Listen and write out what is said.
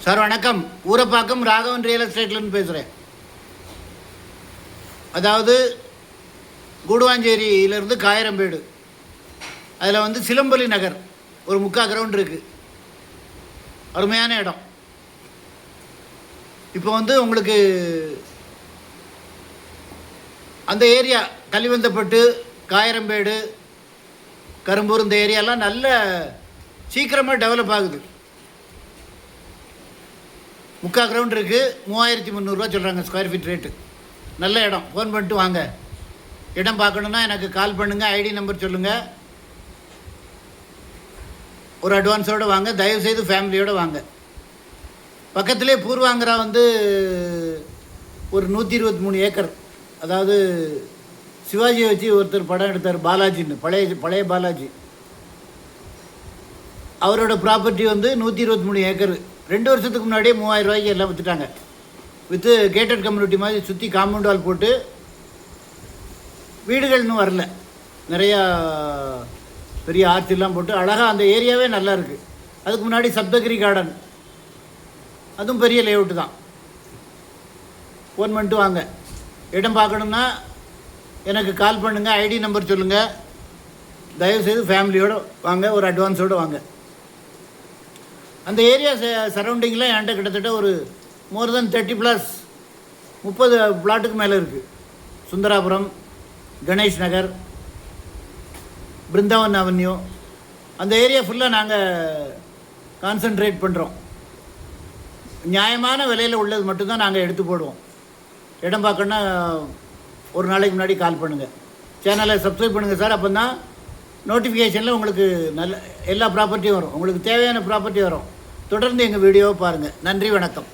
Sir வணக்கம். Urapakkam Raghavan real எஸ்டேட்லேருந்து பேசுகிறேன். அதாவது கூடுவாஞ்சேரியிலேருந்து காயரம்பேடு, அதில் வந்து சிலம்பலி நகர் ஒரு 3/4 கிரவுண்ட் இருக்குது. அருமையான இடம். இப்போ வந்து உங்களுக்கு அந்த ஏரியா கலிவந்தப்பட்டு, காயரம்பேடு, கரும்பூர், இந்த ஏரியாலாம் நல்ல சீக்கிரமாக டெவலப் ஆகுது. 3/4 கிரவுண்ட் இருக்குது. 3300 சொல்கிறாங்க ஸ்கொயர் ஃபீட் ரேட்டு. நல்ல இடம். ஃபோன் பண்ணிட்டு வாங்க. இடம் பார்க்கணுன்னா எனக்கு கால் பண்ணுங்கள். ஐடி நம்பர் சொல்லுங்கள். ஒரு அட்வான்ஸோடு வாங்க. தயவுசெய்து ஃபேமிலியோடு வாங்க. பக்கத்துலேயே பூர்வாங்கரா வந்து ஒரு 123 ஏக்கர். அதாவது சிவாஜியை வச்சு ஒருத்தர் படம் எடுத்தார், பாலாஜின்னு, பழைய பாலாஜி. அவரோட ப்ராப்பர்ட்டி வந்து 123 ஏக்கர். 2 வருஷத்துக்கு முன்னாடியே 3000 ரூபாய்க்கு எல்லாம் விற்றுட்டாங்க. விற்று கேட்டட் கம்யூனிட்டி மாதிரி சுற்றி காம்பவுண்ட் வால் போட்டு, வீடுகள் இன்னும் வரல, நிறையா பெரிய ஆர்ச்செல்லாம் போட்டு அழகாக அந்த ஏரியாவே நல்லா இருக்குது. அதுக்கு முன்னாடி சப்தகிரி கார்டன், அதுவும் பெரிய லேஅவுட்டு தான். ஃபோன் பண்ணிட்டு வாங்க. இடம் பார்க்கணுன்னா எனக்கு கால் பண்ணுங்கள். ஐடி நம்பர் சொல்லுங்கள். தயவுசெய்து ஃபேமிலியோடு வாங்க. ஒரு அட்வான்ஸோடு வாங்க. அந்த ஏரியா சரௌண்டிங்கில் என்கிட்ட கிட்டத்தட்ட ஒரு மோர் தென் 30 பிளாட்டுக்கு மேலே இருக்குது. சுந்தராபுரம், கணேஷ் நகர், பிருந்தாவன் அவென்யூ, அந்த ஏரியா ஃபுல்லாக நாங்கள் கான்சன்ட்ரேட் பண்ணுறோம். நியாயமான விலையில் உள்ளது மட்டும்தான் நாங்கள் எடுத்து போடுவோம். இடம் பார்க்கணுன்னா ஒரு நாளைக்கு முன்னாடி கால் பண்ணுங்கள். சேனலை சப்ஸ்கிரைப் பண்ணுங்கள் சார். அப்போ தான் நோட்டிஃபிகேஷனில் உங்களுக்கு நல்ல எல்லா ப்ராப்பர்ட்டியும் வரும். உங்களுக்கு தேவையான ப்ராப்பர்ட்டி வரும். தொடர்ந்து எங்கள் வீடியோவை பாருங்கள். நன்றி, வணக்கம்.